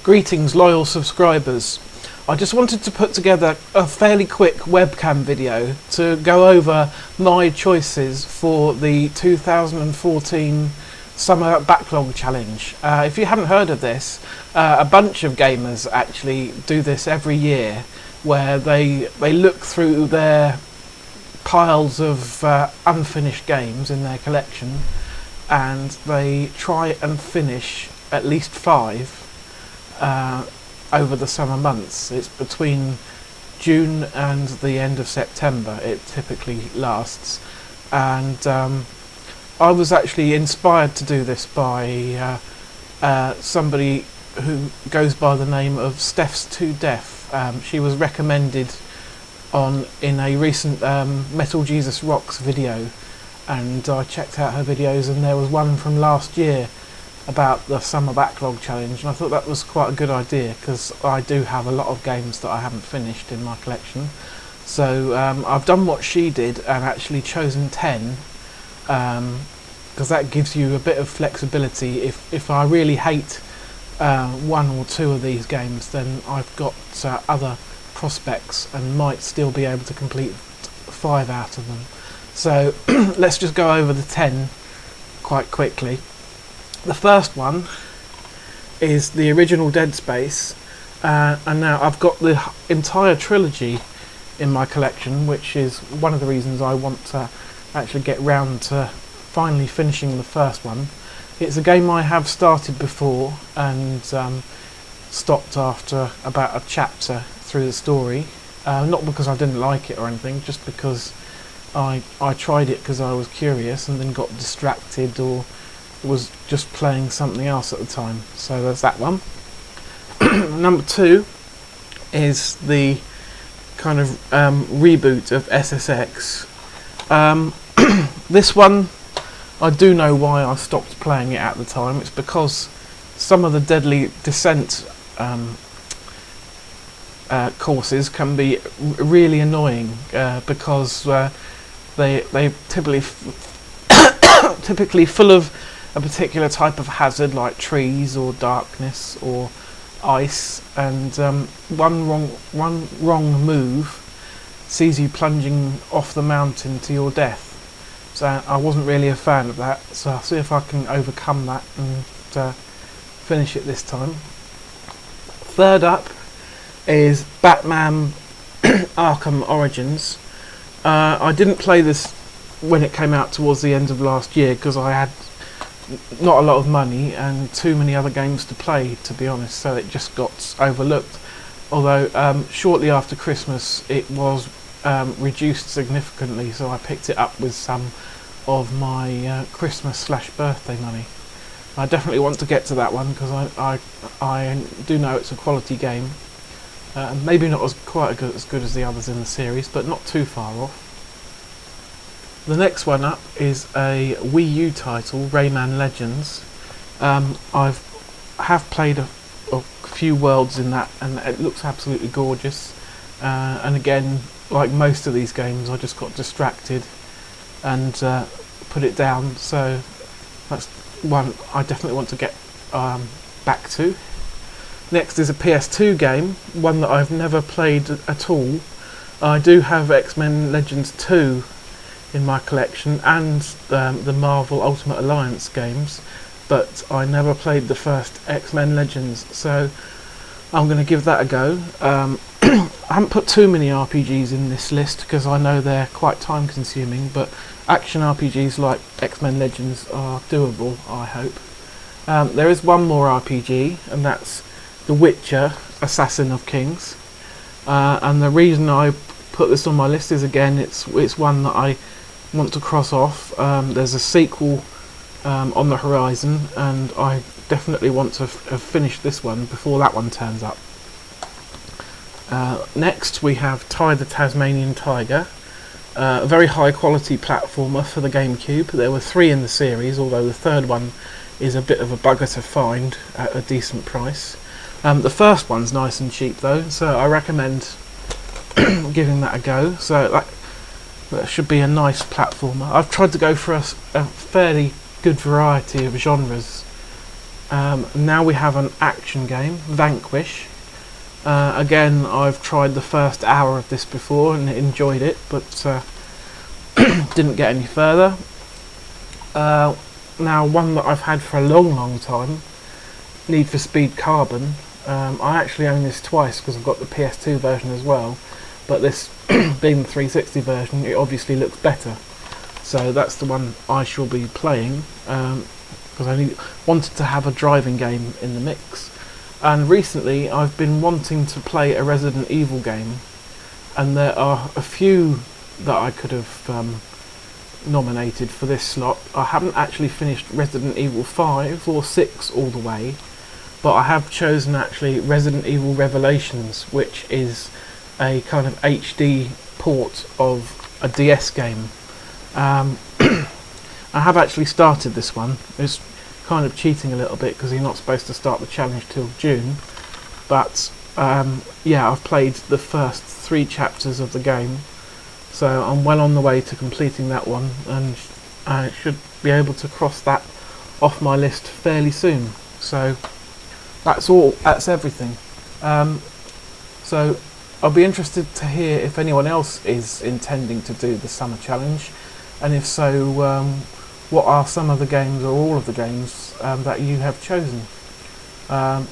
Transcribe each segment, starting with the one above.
Greetings loyal subscribers. I just wanted to put together a fairly quick webcam video to go over my choices for the 2014 Summer Backlog Challenge. If you haven't heard of this, a bunch of gamers actually do this every year, where they look through their piles of unfinished games in their collection and they try and finish at least 5 over the summer months. It's between June and the end of September it typically lasts, and I was actually inspired to do this by somebody who goes by the name of StephsTooDef. She was recommended in a recent Metal Jesus Rocks video, and I checked out her videos, and there was one from last year about the Summer Backlog Challenge, and I thought that was quite a good idea because I do have a lot of games that I haven't finished in my collection. So I've done what she did and actually chosen 10, because that gives you a bit of flexibility. If I really hate 1 or 2 of these games, then I've got other prospects and might still be able to complete 5 out of them. So let's just go over the 10 quite quickly. The first one is the original Dead Space, and now I've got the entire trilogy in my collection, which is one of the reasons I want to actually get round to finally finishing the first one. It's a game I have started before and stopped after about a chapter through the story, not because I didn't like it or anything, just because I tried it because I was curious and then got distracted or was just playing something else at the time. So there's that one. Number 2 is the kind of reboot of SSX. This one, I do know why I stopped playing it at the time. It's because some of the Deadly Descent courses can be really annoying, because they typically full of a particular type of hazard, like trees or darkness or ice, and one wrong move sees you plunging off the mountain to your death. So I wasn't really a fan of that, so I'll see if I can overcome that and finish it this time. Third up is Batman Arkham Origins. I didn't play this when it came out towards the end of last year because I had not a lot of money and too many other games to play, to be honest, so it just got overlooked. Although shortly after Christmas it was reduced significantly, so I picked it up with some of my Christmas/birthday money. I definitely want to get to that one because I do know it's a quality game. Maybe not quite as good as the others in the series, but not too far off. The next one up is a Wii U title, Rayman Legends. I have played a few worlds in that, and it looks absolutely gorgeous. And again, like most of these games, I just got distracted and put it down. So that's one I definitely want to get back to. Next is a PS2 game, one that I've never played at all. I do have X-Men Legends 2 in my collection and the Marvel Ultimate Alliance games, but I never played the first X-Men Legends, so I'm going to give that a go. I haven't put too many RPGs in this list because I know they're quite time consuming, but action RPGs like X-Men Legends are doable, I hope. There is one more RPG, and that's The Witcher Assassin of Kings, and the reason I put this on my list is, again, it's one that I want to cross off. There's a sequel on the horizon, and I definitely want to have finished this one before that one turns up. Next we have Ty the Tasmanian Tiger, a very high quality platformer for the GameCube. There were 3 in the series, although the third one is a bit of a bugger to find at a decent price. The first one's nice and cheap though, so I recommend giving that a go. So that should be a nice platformer. I've tried to go for a fairly good variety of genres Now we have an action game, Vanquish. Again, I've tried the first hour of this before and enjoyed it, but didn't get any further. Now one that I've had for a long time, Need for Speed Carbon. I actually own this twice because I've got the PS2 version as well, but this being the 360 version, it obviously looks better. So that's the one I shall be playing, because I wanted to have a driving game in the mix. And recently I've been wanting to play a Resident Evil game, and there are a few that I could have nominated for this slot. I haven't actually finished Resident Evil 5 or 6 all the way, but I have chosen actually Resident Evil Revelations, which is a kind of HD port of a DS game. I have actually started this one. It's kind of cheating a little bit because you're not supposed to start the challenge till June, but yeah, I've played the first 3 chapters of the game, so I'm well on the way to completing that one, and I should be able to cross that off my list fairly soon. So that's everything. So I'll be interested to hear if anyone else is intending to do the summer challenge, and if so, what are some of the games or all of the games that you have chosen.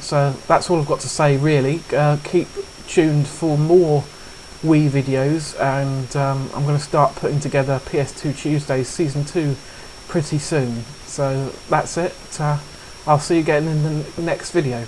So that's all I've got to say really. Keep tuned for more Wii videos, and I'm going to start putting together PS2 Tuesdays Season 2 pretty soon. So that's it. I'll see you again in the next video.